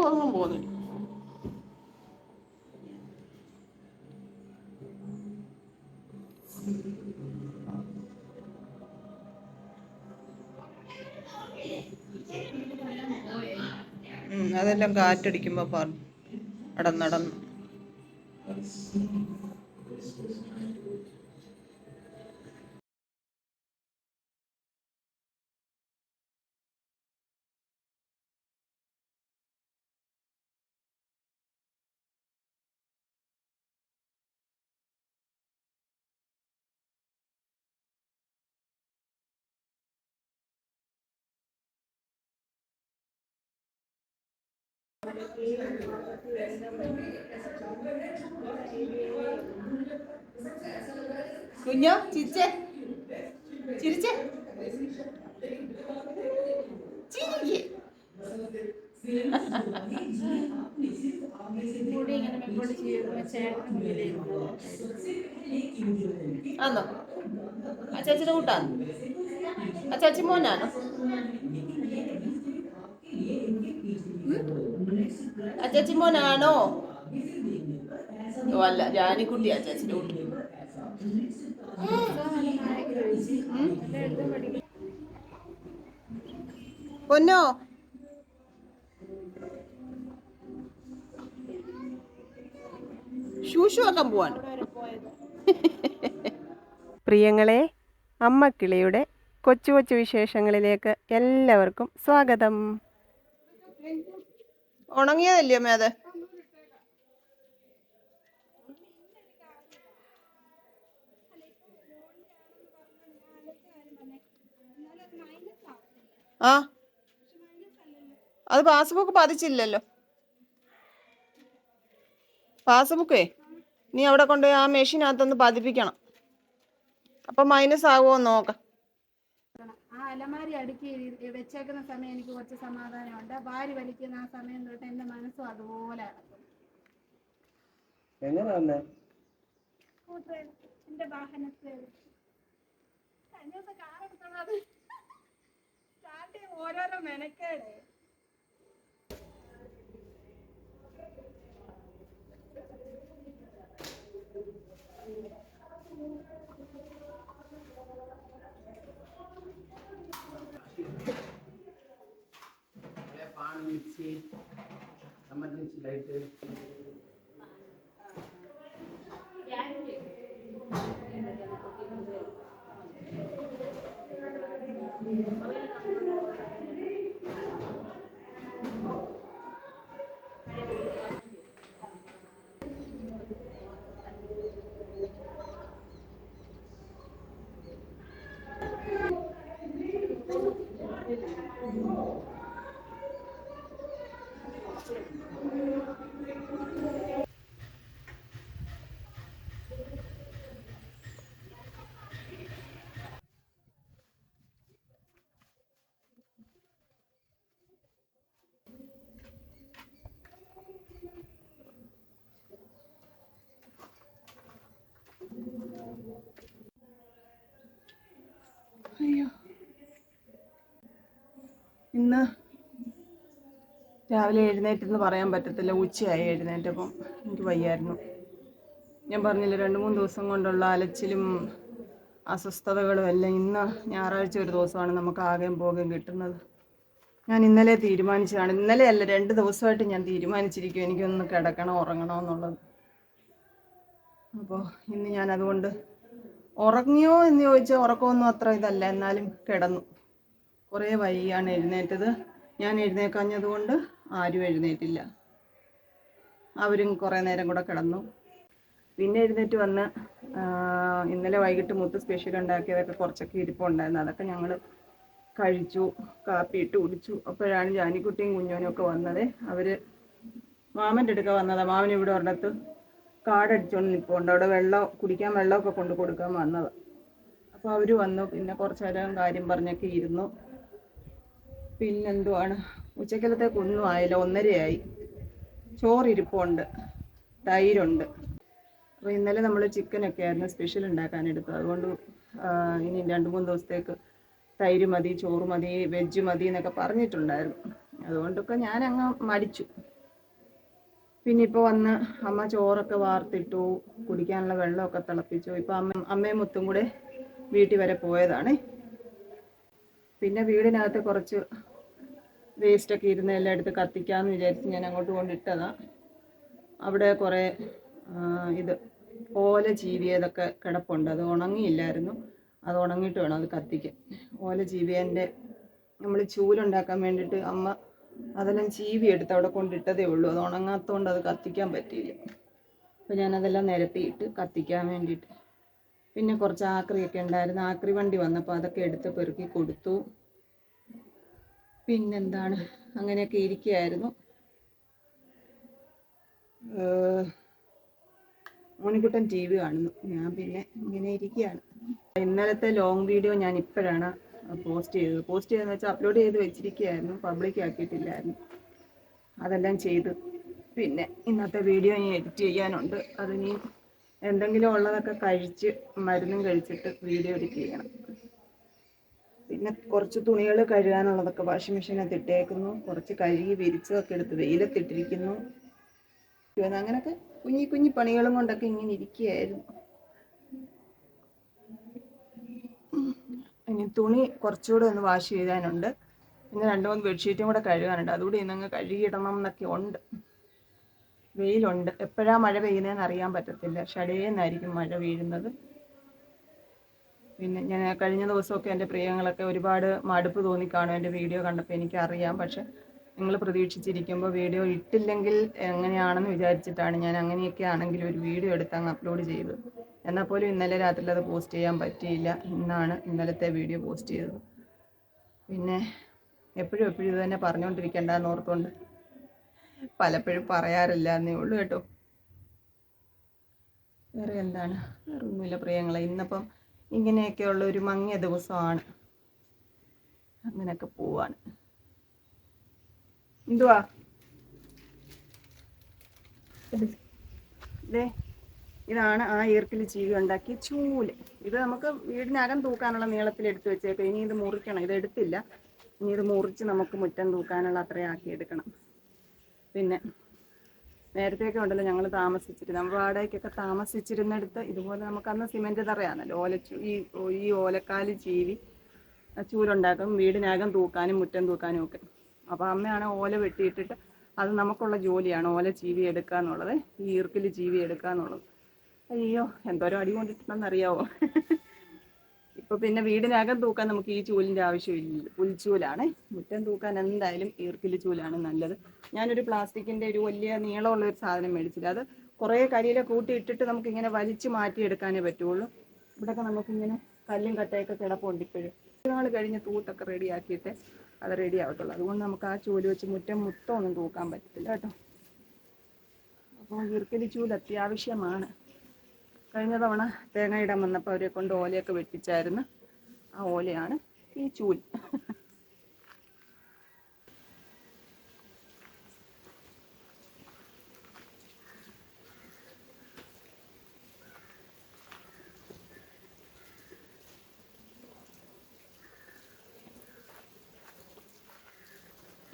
ഒന്നും പോകുന്നില്ല. അതെല്ലാം കാറ്റടിക്കുമ്പോ നടന്ന് കുഞ്ഞോ ചിരിച്ചേ, ചിരിച്ചേ, ചിരിക്കേ. ആന്നോ? അച്ചാച്ചിയുടെ കൂട്ടാണ്? അച്ചാച്ചി മോനാണോ? അച്ചാച്ചി മോനാണോ? ഓ അല്ല, ജാനിക്കുട്ടി അച്ചാച്ചിയുടെ കൂട്ടി. പൊന്നോ, ഷൂഷു ആക്കാൻ പോവാണ്. പ്രിയങ്ങളെ, അമ്മക്കിളിയുടെ കൊച്ചു കൊച്ചു വിശേഷങ്ങളിലേക്ക് എല്ലാവർക്കും സ്വാഗതം. ഉണങ്ങിയതല്ലേ അമ്മ അത്? ആ, അത് പാസ്ബുക്ക് പതിച്ചില്ലല്ലോ. പാസ്ബുക്കേ നീ അവിടെ കൊണ്ടുപോയി ആ മെഷീനകത്തൊന്ന് പതിപ്പിക്കണം. അപ്പൊ മൈനസ് ആകുമോ നോക്കാം. ആ അലമാരി അടുക്കി വെച്ചേക്കുന്ന സമയം എനിക്ക് കുറച്ച് സമാധാനമുണ്ട്. ഭാര്യ വലിക്കുന്ന ആ സമയം തൊട്ട് എന്റെ മനസ്സും അതുപോലെ എന്റെ വാഹനത്തിൽ കാറെടുത്തത് സ്റ്റാർട്ട് ഓരോരോ മെനക്കേട്. emergency light. ഇന്ന് രാവിലെ എഴുന്നേറ്റെന്ന് പറയാൻ പറ്റത്തില്ല. ഉച്ചയായി എഴുന്നേറ്റപ്പം. എനിക്ക് വയ്യായിരുന്നു. ഞാൻ പറഞ്ഞില്ല, 2-3 ദിവസം കൊണ്ടുള്ള അലച്ചിലും അസ്വസ്ഥതകളും എല്ലാം. ഇന്ന് ഞായറാഴ്ച ഒരു ദിവസമാണ് നമുക്ക് ആകെയും പോകുകയും കിട്ടുന്നത്. ഞാൻ ഇന്നലെ തീരുമാനിച്ചതാണ്. ഇന്നലെ അല്ല, 2 ദിവസമായിട്ട് ഞാൻ തീരുമാനിച്ചിരിക്കും എനിക്കൊന്ന് കിടക്കണം, ഉറങ്ങണമെന്നുള്ളത്. അപ്പോൾ ഇന്ന് ഞാൻ അതുകൊണ്ട് ഉറങ്ങിയോ എന്ന് ചോദിച്ചാൽ ഉറക്കമൊന്നും അത്ര ഇതല്ല, എന്നാലും കിടന്നു. കുറേ വൈകിയാണ് എഴുന്നേറ്റത്. ഞാൻ എഴുന്നേക്കാഞ്ഞതുകൊണ്ട് ആരും എഴുന്നേറ്റില്ല. അവരും കുറേ നേരം കൂടെ കിടന്നു. പിന്നെ എഴുന്നേറ്റ് വന്ന് ഇന്നലെ വൈകിട്ട് മുത്ത് സ്പെഷ്യൽ ഉണ്ടാക്കിയതൊക്കെ കുറച്ചൊക്കെ ഇരിപ്പുണ്ടായിരുന്നു. അതൊക്കെ ഞങ്ങൾ കഴിച്ചു, കാപ്പിയിട്ട് കുടിച്ചു. അപ്പോഴാണ് ജാനിക്കുട്ടിയും കുഞ്ഞോനും ഒക്കെ വന്നത്. അവർ മാമൻ്റെ അടുക്ക വന്നതാണ്. മാമൻ ഇവിടെ ഒരിടത്ത് കാടടിച്ചോണ്ട് നിൽപ്പുണ്ട്. അവിടെ കുടിക്കാൻ വെള്ളമൊക്കെ കൊണ്ട് കൊടുക്കാൻ വന്നത്. അപ്പോൾ അവർ വന്നു. പിന്നെ കുറച്ച് നേരം കാര്യം പറഞ്ഞൊക്കെ ഇരുന്നു. പിന്നെന്തുവാണ്, ഉച്ചക്കലത്തേക്കൊന്നും ആയില്ല. 1:30 ചോറിരിപ്പുണ്ട്, തൈരുണ്ട്. അപ്പോൾ ഇന്നലെ നമ്മൾ ചിക്കനൊക്കെ ആയിരുന്നു സ്പെഷ്യൽ ഉണ്ടാക്കാനെടുത്തത്. അതുകൊണ്ട് ഇനി 2-3 ദിവസത്തേക്ക് തൈര് മതി, ചോറ് മതി, വെജ് മതി എന്നൊക്കെ പറഞ്ഞിട്ടുണ്ടായിരുന്നു. അതുകൊണ്ടൊക്കെ ഞാനങ്ങ് മടിച്ചു. പിന്നെ ഇപ്പോൾ വന്ന് അമ്മ ചോറൊക്കെ വാർത്തിട്ടു, കുടിക്കാനുള്ള വെള്ളമൊക്കെ തിളപ്പിച്ചു. ഇപ്പം അമ്മയും മുത്തും കൂടെ വീട്ടിൽ വരെ പോയതാണ്. പിന്നെ വീടിനകത്ത് കുറച്ച് വേസ്റ്റൊക്കെ ഇരുന്ന് എല്ലാം എടുത്ത് കത്തിക്കാമെന്ന് വിചാരിച്ച് ഞാൻ അങ്ങോട്ട് കൊണ്ടിട്ടതാണ്. അവിടെ കുറേ ഇത് ഓല ചീവിയതൊക്കെ കിടപ്പുണ്ട്. അത് ഉണങ്ങിയില്ലായിരുന്നു. അത് ഉണങ്ങിയിട്ട് വേണം അത് കത്തിക്കാൻ. ഓല ചീവിയതിൻ്റെ നമ്മൾ ചൂലുണ്ടാക്കാൻ വേണ്ടിയിട്ട് അമ്മ അതെല്ലാം ചീവി എടുത്ത് അവിടെ കൊണ്ടിട്ടതേ ഉള്ളൂ. അത് ഉണങ്ങാത്തതുകൊണ്ട് അത് കത്തിക്കാൻ പറ്റിയില്ല. അപ്പോൾ ഞാനതെല്ലാം നിരത്തിയിട്ട് കത്തിക്കാൻ വേണ്ടിയിട്ട്. പിന്നെ കുറച്ച് ആക്രിയൊക്കെ ഉണ്ടായിരുന്നു. ആക്രി വണ്ടി വന്നപ്പോൾ അതൊക്കെ എടുത്ത് പെറുക്കി കൊടുത്തു. പിന്നെന്താണ്, അങ്ങനെയൊക്കെ ഇരിക്കുകയായിരുന്നു. മോണിക്കുട്ടൻ ടി വി കാണുന്നു. ഞാൻ പിന്നെ ഇങ്ങനെ ഇരിക്കുകയാണ്. ഇന്നലത്തെ ലോങ് വീഡിയോ ഞാൻ ഇപ്പോഴാണ് പോസ്റ്റ് ചെയ്തതെന്ന് വെച്ചാൽ അപ്ലോഡ് ചെയ്ത് വെച്ചിരിക്കുകയായിരുന്നു, പബ്ലിക് ആക്കിയിട്ടില്ലായിരുന്നു. അതെല്ലാം ചെയ്ത് പിന്നെ ഇന്നത്തെ വീഡിയോ ഇനി എഡിറ്റ് ചെയ്യാനുണ്ട്. അതിനി എന്തെങ്കിലും ഉള്ളതൊക്കെ കഴിച്ച് മരുന്നും കഴിച്ചിട്ട് വീഡിയോ എഡിറ്റ് ചെയ്യണം. പിന്നെ കുറച്ച് തുണികൾ കഴുകാനുള്ളതൊക്കെ വാഷിംഗ് മെഷീനകത്ത് ഇട്ടേക്കുന്നു. കുറച്ച് കഴുകി വിരിച്ചതൊക്കെ എടുത്ത് വെയിലത്തിട്ടിരിക്കുന്നു. അങ്ങനെയൊക്കെ കുഞ്ഞി കുഞ്ഞി പണികളും കൊണ്ടൊക്കെ ഇങ്ങനെ ഇരിക്കുകയായിരുന്നു. ഇനി തുണി കുറച്ചുകൂടെ ഒന്ന് വാഷ് ചെയ്യാനുണ്ട്. പിന്നെ 2-3 ബെഡ്ഷീറ്റും കൂടെ കഴുകാനുണ്ട്. അതുകൂടി ഇന്നങ്ങ് കഴുകിയിടണം എന്നൊക്കെ ഉണ്ട്. വെയിലുണ്ട്. എപ്പോഴാണ് മഴ പെയ്യുന്നതെന്ന് അറിയാൻ പറ്റത്തില്ല. ഷടേന്നായിരിക്കും മഴ വീഴുന്നത്. പിന്നെ ഞാൻ കഴിഞ്ഞ ദിവസമൊക്കെ എൻ്റെ പ്രിയങ്ങളൊക്കെ ഒരുപാട് മടുപ്പ് തോന്നിക്കാണും എൻ്റെ വീഡിയോ കണ്ടപ്പോൾ, എനിക്കറിയാം. പക്ഷെ നിങ്ങൾ പ്രതീക്ഷിച്ചിരിക്കുമ്പോൾ വീഡിയോ ഇട്ടില്ലെങ്കിൽ എങ്ങനെയാണെന്ന് വിചാരിച്ചിട്ടാണ് ഞാൻ അങ്ങനെയൊക്കെ ആണെങ്കിൽ ഒരു വീഡിയോ എടുത്ത് അങ്ങ് അപ്ലോഡ് ചെയ്തത്. എന്നാൽ പോലും ഇന്നലെ രാത്രിയിൽ അത് പോസ്റ്റ് ചെയ്യാൻ പറ്റിയില്ല. ഇന്നാണ് ഇന്നലത്തെ വീഡിയോ പോസ്റ്റ് ചെയ്തത്. പിന്നെ എപ്പോഴും ഇത് തന്നെ പറഞ്ഞുകൊണ്ടിരിക്കേണ്ടെന്ന് ഓർത്തുകൊണ്ട് പലപ്പോഴും പറയാറില്ല എന്നേ ഉള്ളൂ കേട്ടോ. വേറെ എന്താണ്, വേറെ ഒന്നുമില്ല പ്രിയങ്ങളെ. ഇന്നിപ്പം ഇങ്ങനെയൊക്കെയുള്ള ഒരു മങ്ങിയ ദിവസമാണ്. അങ്ങനെയൊക്കെ പോവാണ്. എന്തുവാ ഇതേ, ഇതാണ് ആ ഈർക്കിൽ ചീവി ഉണ്ടാക്കിയ ചൂല്. ഇത് നമുക്ക് വീടിനകം തൂക്കാനുള്ള നീളത്തിൽ എടുത്ത് വെച്ചേക്കാം. ഇനി ഇത് മുറിക്കണം. ഇത് എടുത്തില്ല. ഇനി ഇത് മുറിച്ച് നമുക്ക് മുറ്റം തൂക്കാനുള്ള അത്രയും ആക്കി എടുക്കണം. പിന്നെ നേരത്തെയൊക്കെ ഉണ്ടല്ലോ, ഞങ്ങൾ നമ്മൾ വാടകയ്ക്കൊക്കെ താമസിച്ചിരുന്നിടത്ത് ഇതുപോലെ നമുക്ക് അന്ന് സിമെൻറ്റ് തറയാണല്ലോ, ഈ ഓലക്കാല് ചീവി ചൂലുണ്ടാക്കും, വീടിനകം തൂക്കാനും മുറ്റം തൂക്കാനും ഒക്കെ. അപ്പോൾ അമ്മയാണ് ഓല വെട്ടിയിട്ടിട്ട്, അത് നമുക്കുള്ള ജോലിയാണ് ഓല ചീവി എടുക്കുക എന്നുള്ളത്, ഈ ഈർക്കിൽ ചീവി എടുക്കുക എന്നുള്ളത്. അയ്യോ, എന്തോരം അടി കൊണ്ടിട്ടുണ്ടെന്നറിയാവോ. ഇപ്പോൾ പിന്നെ വീടിനകം തൂക്കാൻ നമുക്ക് ഈ ചൂലിൻ്റെ ആവശ്യമില്ല. പുൽച്ചൂലാണ്. മുറ്റം തൂക്കാൻ എന്തായാലും ഈർക്കിൽ ചൂലാണ് നല്ലത്. ഞാനൊരു പ്ലാസ്റ്റിക്കിൻ്റെ ഒരു വലിയ നീളമുള്ളൊരു സാധനം മേടിച്ചില്ല. അത് കുറേ കരിയില കൂട്ടിയിട്ടിട്ട് നമുക്കിങ്ങനെ വലിച്ച് മാറ്റിയെടുക്കാനേ പറ്റുള്ളൂ. ഇവിടെയൊക്കെ നമുക്കിങ്ങനെ കല്ലും കട്ടയൊക്കെ കിടപ്പുണ്ട്. ഇപ്പോഴും നാൾ കഴിഞ്ഞ് തൂത്തൊക്കെ റെഡിയാക്കിയിട്ട് അത് റെഡി ആവത്തുള്ളൂ. അതുകൊണ്ട് നമുക്ക് ആ ചൂല് വെച്ച് മുറ്റം മൊത്തമൊന്നും തൂക്കാൻ പറ്റത്തില്ല കേട്ടോ. അപ്പോൾ ഈർക്കിൽ ചൂല് അത്യാവശ്യമാണ്. കഴിഞ്ഞ തവണ തേങ്ങ ഇടാൻ വന്നപ്പോൾ അവരെ കൊണ്ട് ഓലയൊക്കെ വെട്ടിച്ചായിരുന്നു. ആ ഓലയാണ് ഈ ചൂല്.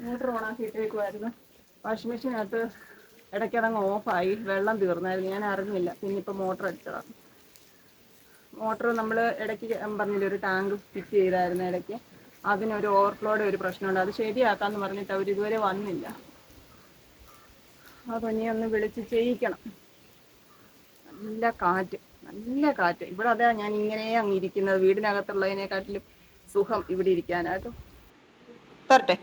മോട്ടർ ഓണാക്കിയിട്ടേക്കുമായിരുന്നു. വാഷിംഗ് മെഷീനകത്ത് ഇടയ്ക്കിടങ്ങ് ഓഫായി, വെള്ളം തീർന്നായിരുന്നു. ഞാൻ അറിഞ്ഞില്ല. പിന്നെ ഇപ്പോൾ മോട്ടർ അടിച്ചതാണ്. മോട്ടർ നമ്മൾ ഇടയ്ക്ക് പറഞ്ഞില്ല, ഒരു ടാങ്ക് ഫിറ്റ് ചെയ്തായിരുന്നു ഇടയ്ക്ക്. അതിനൊരു ഓവർഫ്ലോയുടെ ഒരു പ്രശ്നമുണ്ട്. അത് ശരിയാക്കാമെന്ന് പറഞ്ഞിട്ട് അവരിതുവരെ വന്നില്ല. അപ്പോൾ ഇനി ഒന്ന് വിളിച്ച് ചെയ്യിക്കണം. നല്ല കാറ്റ്. ഇവിടെ അതാ ഞാൻ ഇങ്ങനെ അങ്ങ് ഇരിക്കുന്നത്. വീടിനകത്തുള്ളതിനെക്കാട്ടിലും സുഖം ഇവിടെ ഇരിക്കാനായിട്ട്. തരട്ടെ,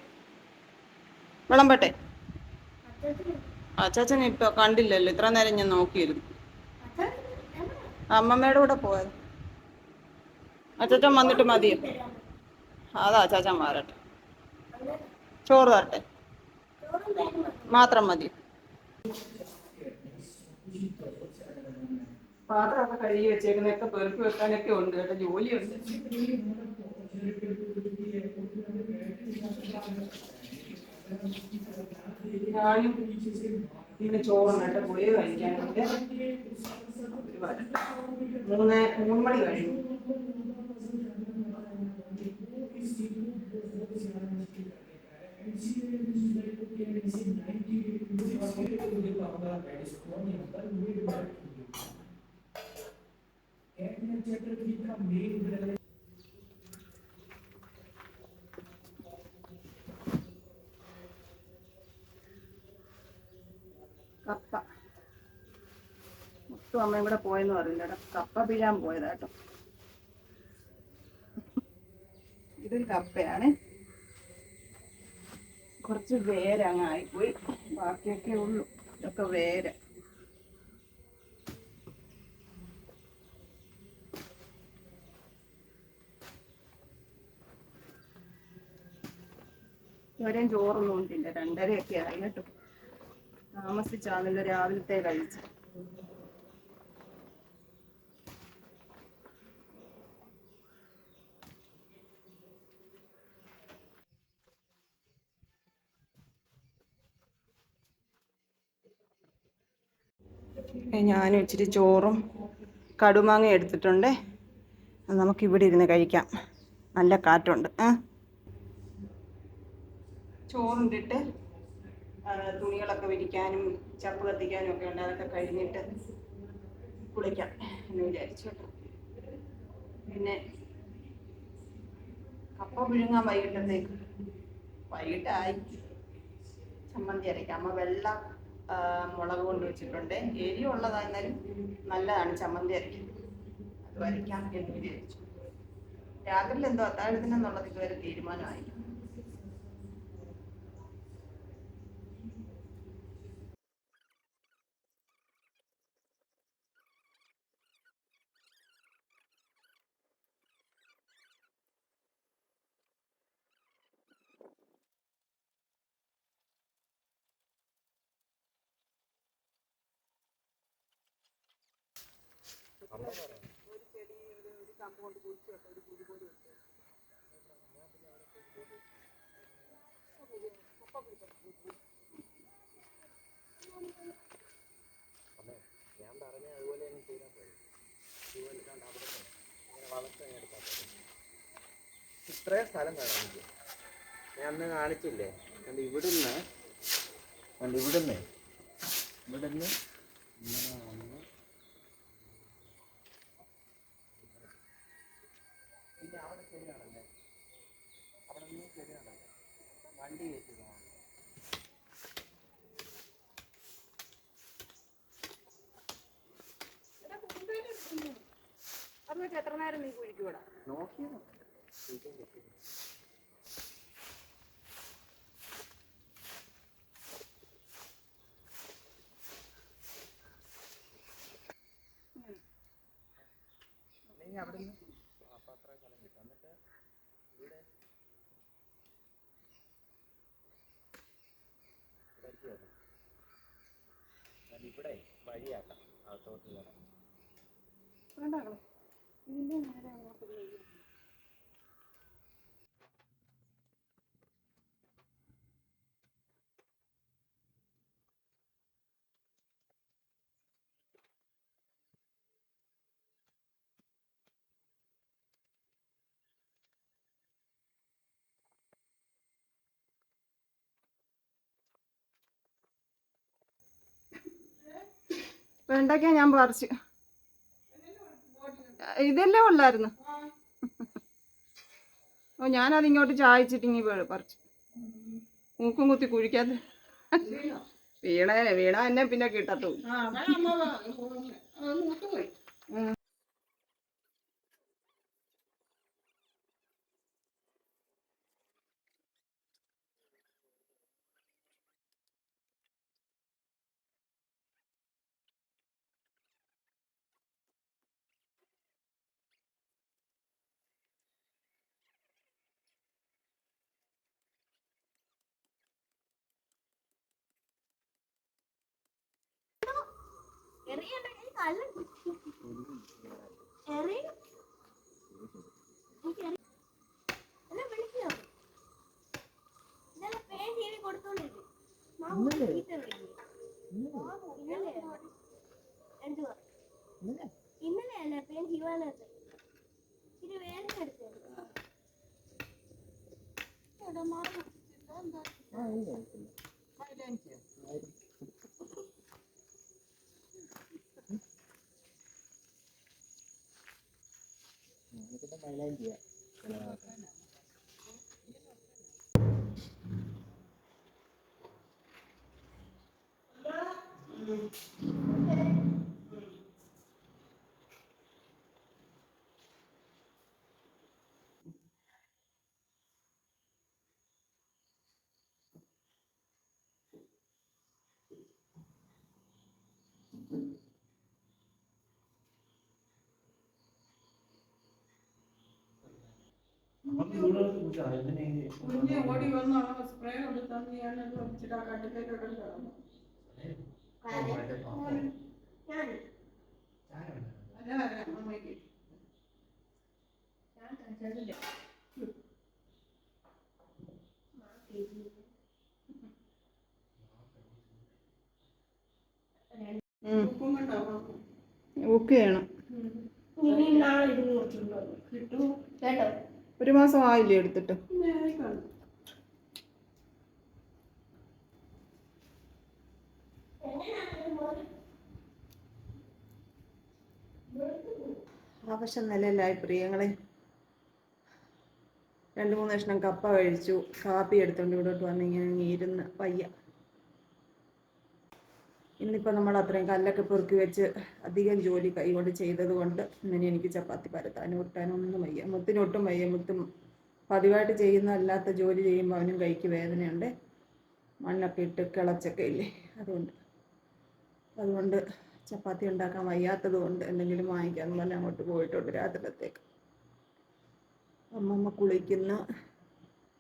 വിളമ്പട്ടെ. അച്ചാച്ചൻ ഇപ്പോൾ കണ്ടില്ലല്ലോ, ഇത്ര നേരം ഞാൻ നോക്കിയിരുന്നു. അമ്മമ്മയുടെ കൂടെ പോയത്. അച്ചാച്ചൻ വന്നിട്ട് മതിയോ? അതാ അച്ചാച്ചൻ മാറട്ടെ. ചോറ് തരട്ടെ, മാത്രം മതി. പാത്രമൊക്കെ കഴുകി വെച്ചേക്കുന്നതൊക്കെ പെറുക്കി വെക്കാനൊക്കെ ഉണ്ട് കേട്ടോ, ജോലിയുണ്ട്. ഞാനും പിന്നെ ചോറുണ്ടായിട്ട് പോയി കഴിക്കാനുണ്ട്. 3 മണി കഴിഞ്ഞു. കപ്പ മുത്തും അമ്മയും കൂടെ പോയെന്ന് പറയില്ല, കപ്പ പിഴാൻ പോയതാട്ടോ. ഇതൊരു കപ്പയാണ്, കുറച്ച് വേരങ്ങായിപ്പോയി, ബാക്കിയൊക്കെ ഉള്ളു. ഇതൊക്കെ വേര. ഇവരെയും ചോറൊന്നും ഉണ്ടില്ല, 2:30 ആയി കേട്ടോ. താമസിച്ചാണല്ലോ രാവിലത്തെ കഴിച്ച്. ഞാനും ഇച്ചിരി ചോറും കടുമാങ്ങ എടുത്തിട്ടുണ്ട്. നമുക്കിവിടെ ഇരുന്ന് കഴിക്കാം, നല്ല കാറ്റുണ്ട്. ചോറുണ്ടിട്ട് തുണികളൊക്കെ വിരിക്കാനും ചപ്പ് കത്തിക്കാനും ഒക്കെ ഉണ്ട്. അതൊക്കെ കഴിഞ്ഞിട്ട് കുളിക്കാം എന്ന് വിചാരിച്ചു. പിന്നെ കപ്പ പുഴുങ്ങാൻ വൈകിട്ടായി. ചമ്മന്തി അരയ്ക്കാം. അമ്മ വെള്ള മുളക് കൊണ്ട് വെച്ചിട്ടുണ്ട്. എരിവുള്ളതായിരുന്നാലും നല്ലതാണ് ചമ്മന്തി അരയ്ക്കാൻ. അത് വരയ്ക്കാം എന്ന് വിചാരിച്ചു. രാത്രിയിൽ എന്തോ അത്താഴത്തിനെന്നുള്ളത് ഇതുവരെ തീരുമാനമായി. ഒരു ചെടി ഒരു കമ്പ് കൊണ്ട് കുഴിച്ചു വെക്കാം, ഒരു കുഴി പോലെ വെച്ചു. ഞാൻ പറഞ്ഞ അതുപോലെ തന്നെ ചെയ്താൽ പോയി. അവിടെ വളർത്തെടുത്താൽ ഇത്രയും സ്ഥലം വേണം എനിക്ക്. ഞാൻ അന്ന് കാണിച്ചില്ലേ, കണ്ട് ഇവിടുന്ന് ഇങ്ങനെ വന്ന് പിന്നെ അവിടെ ചെടി നടന്നേ, അവിടെ നിന്ന് ചെടി നടന്നേ, വണ്ടി കയറ്റി പോകണം. അത് എത്ര നേരം നീ കുഴിക്കൂടാ നോക്കിയോ? അല്ലെങ്കിൽ അവിടെ നിന്ന് അപ്പം അത്ര സ്ഥലം കിട്ടും. എന്നിട്ട് ഇവിടെ ഇവിടെ വഴിയാക്കാം അകത്തോട്ട് കയറാം. വേണ്ടാ, ഇതിന്റെ നേരെ അങ്ങോട്ട് പോയി. വെണ്ടയ്ക്ക ഞാൻ പറിച്ചു. ഇതല്ലേ ഉള്ളായിരുന്നു. ഓ, ഞാനതിങ്ങോട്ട് ചായച്ചിട്ടിങ്ങി പറിച്ചു. മൂക്കും കുത്തി കുഴിക്കാതെ വീണ എന്നെ പിന്നെ കിട്ടത്തു. ഇന്നലെയല്ല പേൻ ഹിവാനത്ത് ഇത് വേദന എടുത്തത്. മൈലാഞ്ചിയാ. കുഞ്ഞ് ഓടി വന്ന് അവിടെ സ്പ്രേ കൊടുത്താൽ ഞാനത് വലിച്ചിട്ട് ആ കട്ടിലേക്കോട്ട് കിടന്നു. അല്ല അമ്മയ്ക്ക് ബുക്ക് ചെയ്യണം. ഒരു മാസം ആയില്ലേ എടുത്തിട്ട്? ആവശ്യം നിലയിലായി പ്രിയങ്ങളെ. 2-3 കഷ്ണം കപ്പ കഴിച്ചു, കാപ്പി എടുത്തോണ്ട് ഇവിടോട്ട് വന്ന് ഇങ്ങനെ ഇരുന്ന് വയ്യ. ഇന്നിപ്പോൾ നമ്മൾ അത്രയും കല്ലൊക്കെ പെറുക്കി വെച്ച് അധികം ജോലി കൈകൊണ്ട് ചെയ്തത് കൊണ്ട് ഇങ്ങനെ എനിക്ക് ചപ്പാത്തി പരത്താനും ഉരുട്ടാനും ഒന്നും വയ്യ. മുത്തിനൊട്ടും വയ്യ. മുത്തും പതിവായിട്ട് ചെയ്യുന്ന അല്ലാത്ത ജോലി ചെയ്യുമ്പോൾ അവനും കൈക്ക് വേദനയുണ്ട്. മണ്ണൊക്കെ ഇട്ട് കിളച്ചൊക്കെ ഇല്ലേ, അതുകൊണ്ട് ചപ്പാത്തി ഉണ്ടാക്കാൻ വയ്യാത്തത് കൊണ്ട് എന്തെങ്കിലും വാങ്ങിക്കാമെന്ന് പറഞ്ഞാൽ അങ്ങോട്ട് പോയിട്ടുണ്ട് രാത്രിയിലത്തേക്ക്. അമ്മമ്മ കുളിക്കുന്ന,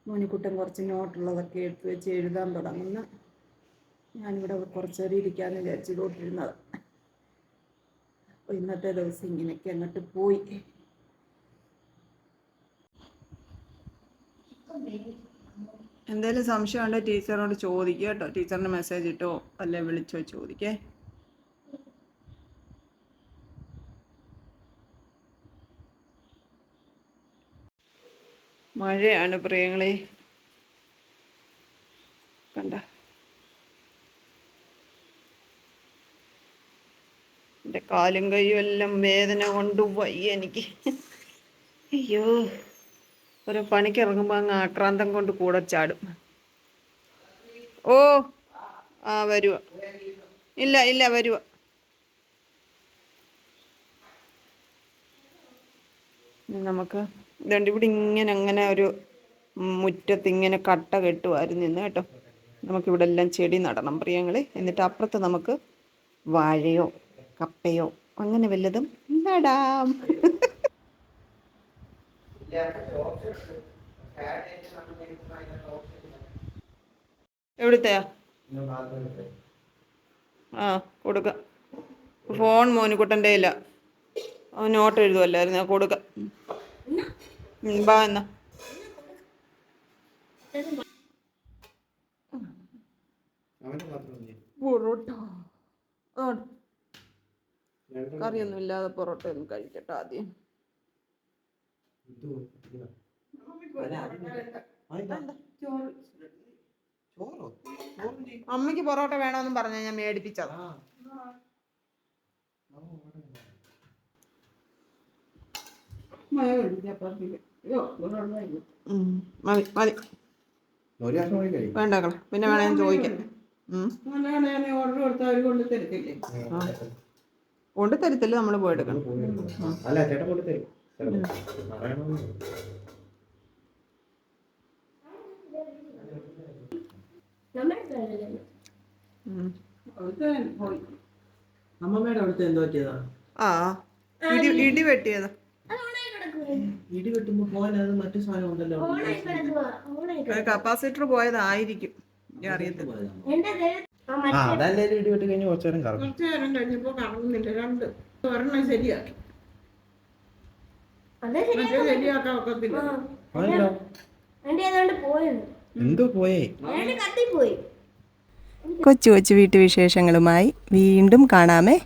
മോനിക്കുട്ടൻ കുറച്ച് നോട്ടുള്ളതൊക്കെ എടുത്ത് വെച്ച് എഴുതാൻ തുടങ്ങുന്ന. ഞാനിവിടെ കുറച്ച് നേരം ഇരിക്കാമെന്ന് വിചാരിച്ചിട്ടോട്ടിരുന്നത്. അപ്പോൾ ഇന്നത്തെ ദിവസം ഇങ്ങനെയൊക്കെ അങ്ങോട്ട് പോയി. എന്തെങ്കിലും സംശയം ഉണ്ടെങ്കിൽ ടീച്ചറിനോട് ചോദിക്കുക കേട്ടോ. ടീച്ചറിന് മെസ്സേജ് ഇട്ടോ അല്ലെ വിളിച്ചോ ചോദിക്കേ. മഴയാണ് പ്രിയങ്ങളെ, കണ്ട. എൻ്റെ കാലും കൈയും എല്ലാം വേദന കൊണ്ട് വയ്യ എനിക്ക്. അയ്യോ, ഒരു പണിക്ക് ഇറങ്ങുമ്പോൾ അങ്ങ് ആക്രാന്തം കൊണ്ട് കൂടെ ചാടും. ഓ ആ വരുക. ഇല്ല വരുക. നമുക്ക് ഇതുണ്ട് ഇവിടെ ഇങ്ങനെ അങ്ങനെ ഒരു മുറ്റത്ത് ഇങ്ങനെ കട്ട കെട്ടുമായിരുന്നു ഇന്ന് കേട്ടോ. നമുക്കിവിടെ എല്ലാം ചെടി നടണം പ്രിയങ്ങളെ. എന്നിട്ട് അപ്പുറത്ത് നമുക്ക് വാഴയോ കപ്പയോ അങ്ങനെ വല്ലതും നടാം. എവിടുത്തെയാ? ആ കൊടുക്കാം. ഫോൺ മോനിക്കുട്ടൻ്റെ ഇല്ല, അവൻ നോട്ട് എഴുതുമല്ലായിരുന്നു. ഞാൻ കൊടുക്കാം. ബാ എന്നാ. പൊറോട്ട കറിയൊന്നും ഇല്ലാതെ പൊറോട്ട ഒന്നും കഴിക്കട്ടെ ആദ്യം. അമ്മയ്ക്ക് പൊറോട്ട വേണമെന്നും പറഞ്ഞ ഞാൻ മേടിപ്പിച്ചതാ. വേണ്ട പിന്നെ വേണേ ചോദിക്കാം. കൊണ്ട് തരത്തില്ല, നമ്മൾ പോയെടുക്കണം. അമ്മമ്മയുടെ അവിടുത്തെ എന്തോ പറ്റിയതാ? ആ ഇടി വെട്ടിയതാ. ഇടി വെട്ടുമ്പോ പോകാൻ അത് മറ്റു സാധനം ഉണ്ടല്ലോ, കപ്പാസിറ്റർ പോയതായിരിക്കും, അറിയത്തില്ല. അതല്ലേ ഇടി വെട്ടി കഴിഞ്ഞ് കുറച്ചു നേരം കറങ്ങും. കുറച്ചു നേരം കഴിഞ്ഞപ്പോ കറങ്ങുന്നില്ല. ഒരെണ്ണം ശരിയാക്കി. ശരിയാക്കാൻ ഒക്കത്തില്ല. എന്തോ പോയേ. കൊച്ചു കൊച്ചു വീട്ടുവിശേഷങ്ങളുമായി വീണ്ടും കാണാമേ.